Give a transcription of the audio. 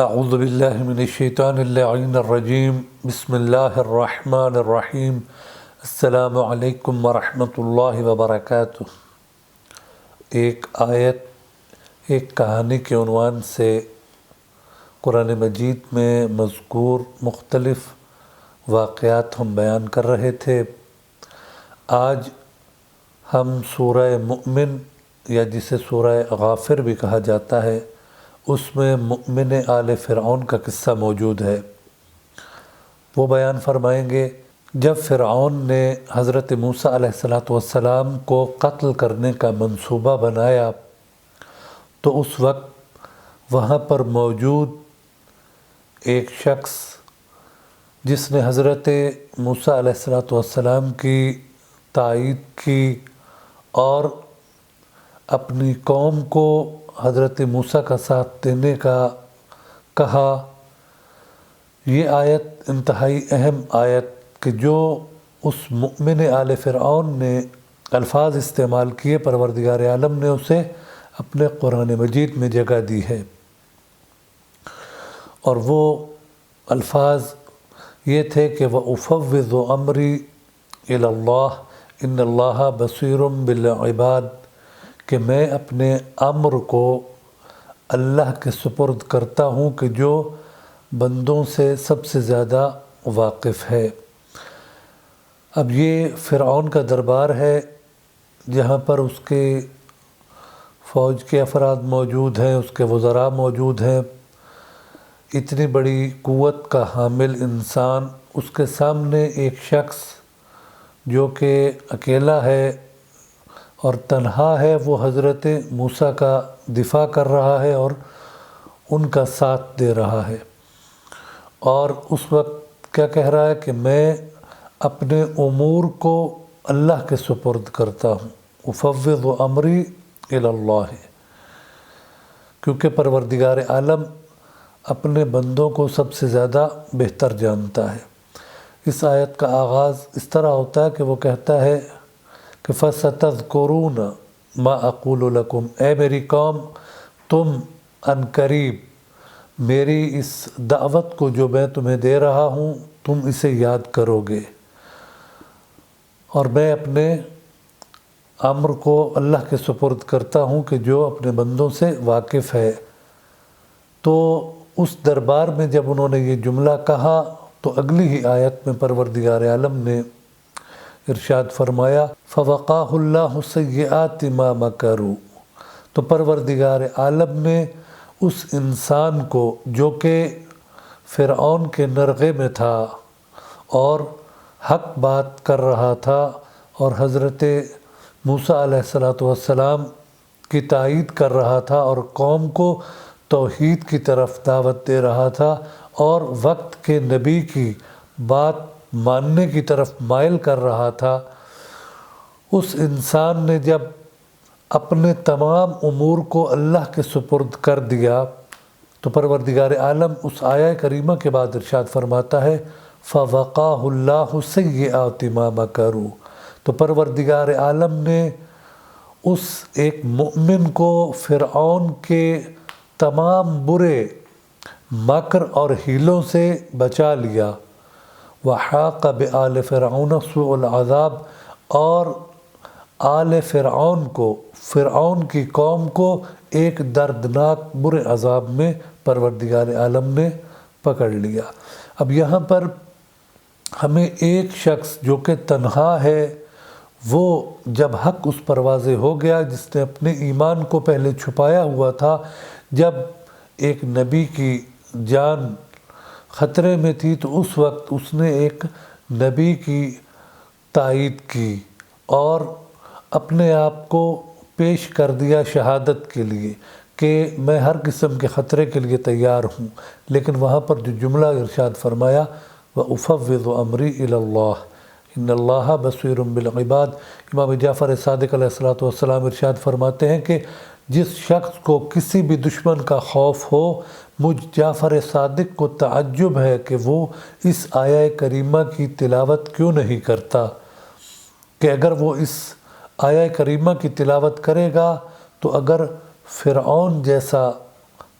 اعوذ باللہ من الشیطان اللعین الرجیم بسم اللہ الرحمن الرحیم السلام علیکم ورحمۃ اللہ وبرکاتہ۔ ایک آیت ایک کہانی کے عنوان سے قرآن مجید میں مذکور مختلف واقعات ہم بیان کر رہے تھے۔ آج ہم سورہ مؤمن یا جسے سورہ غافر بھی کہا جاتا ہے، اس میں مؤمن آل فرعون کا قصہ موجود ہے۔ وہ بیان فرمائیں گے جب فرعون نے حضرت موسیٰ علیہ السلام کو قتل کرنے کا منصوبہ بنایا تو اس وقت وہاں پر موجود ایک شخص جس نے حضرت موسیٰ علیہ السلام کی تائید کی اور اپنی قوم کو حضرت موسیٰ کا ساتھ دینے کا کہا، یہ آیت انتہائی اہم آیت کہ جو اس مؤمن آل فرعون نے الفاظ استعمال کیے، پروردگار عالم نے اسے اپنے قرآن مجید میں جگہ دی ہے، اور وہ الفاظ یہ تھے کہ وَأُفَوِّضُ أَمْرِي إِلَى اللَّهِ إِنَّ اللَّهَ بَصِيرٌ بِالْعِبَادِ، کہ میں اپنے امر کو اللہ کے سپرد کرتا ہوں کہ جو بندوں سے سب سے زیادہ واقف ہے۔ اب یہ فرعون کا دربار ہے جہاں پر اس کے فوج کے افراد موجود ہیں، اس کے وزراء موجود ہیں۔ اتنی بڑی قوت کا حامل انسان، اس کے سامنے ایک شخص جو کہ اکیلا ہے اور تنہا ہے، وہ حضرت موسیٰ کا دفاع کر رہا ہے اور ان کا ساتھ دے رہا ہے، اور اس وقت کیا کہہ رہا ہے کہ میں اپنے امور کو اللہ کے سپرد کرتا ہوں، افوض امری الی اللہ، کیونکہ پروردگار عالم اپنے بندوں کو سب سے زیادہ بہتر جانتا ہے۔ اس آیت کا آغاز اس طرح ہوتا ہے کہ وہ کہتا ہے کہ فَسَتَذْكُرُونَ مَا أَقُولُ لَكُمْ، اے میری قوم تم عن قریب میری اس دعوت کو جو میں تمہیں دے رہا ہوں تم اسے یاد کرو گے، اور میں اپنے امر کو اللہ کے سپرد کرتا ہوں کہ جو اپنے بندوں سے واقف ہے۔ تو اس دربار میں جب انہوں نے یہ جملہ کہا تو اگلی ہی آیت میں پروردگار عالم نے ارشاد فرمایا فَوَقَاهُ اللَّهُ سَيِّئَاتِ مَا مَكَرُوا، تو پروردگار عالم نے اس انسان کو جو کہ فرعون کے نرغے میں تھا اور حق بات کر رہا تھا اور حضرت موسیٰ علیہ السلام کی تائید کر رہا تھا اور قوم کو توحید کی طرف دعوت دے رہا تھا اور وقت کے نبی کی بات ماننے کی طرف مائل کر رہا تھا، اس انسان نے جب اپنے تمام امور کو اللہ کے سپرد کر دیا تو پروردگار عالم اس آیہ کریمہ کے بعد ارشاد فرماتا ہے فَوَقَاهُ اللَّهُ سَيِّئَاتِ مَا مَكَرُوا، تو پروردگار عالم نے اس ایک مؤمن کو فرعون کے تمام برے مکر اور حیلوں سے بچا لیا۔ وَحَاقَ بِآلِ فِرْعَوْنَ سُوءُ الْعَذَابِ، اور آل فرعون کو، فرعون کی قوم کو ایک دردناک برے عذاب میں پروردگار عالم نے پکڑ لیا۔ اب یہاں پر ہمیں ایک شخص جو کہ تنہا ہے، وہ جب حق اس پر واضح ہو گیا، جس نے اپنے ایمان کو پہلے چھپایا ہوا تھا، جب ایک نبی کی جان خطرے میں تھی تو اس وقت اس نے ایک نبی کی تائید کی اور اپنے آپ کو پیش کر دیا شہادت کے لیے کہ میں ہر قسم کے خطرے کے لیے تیار ہوں، لیکن وہاں پر جو جملہ ارشاد فرمایا وَأُفَوِّضُ أَمْرِي إِلَى اللَّهِ إِنَّ اللَّهَ بَصِيرٌ بِالْعِبَادِ۔ امام جعفر صادق علیہ السلام ارشاد فرماتے ہیں کہ جس شخص کو کسی بھی دشمن کا خوف ہو، مجھ جعفر صادق کو تعجب ہے کہ وہ اس آیہ کریمہ کی تلاوت کیوں نہیں کرتا، کہ اگر وہ اس آیہ کریمہ کی تلاوت کرے گا تو اگر فرعون جیسا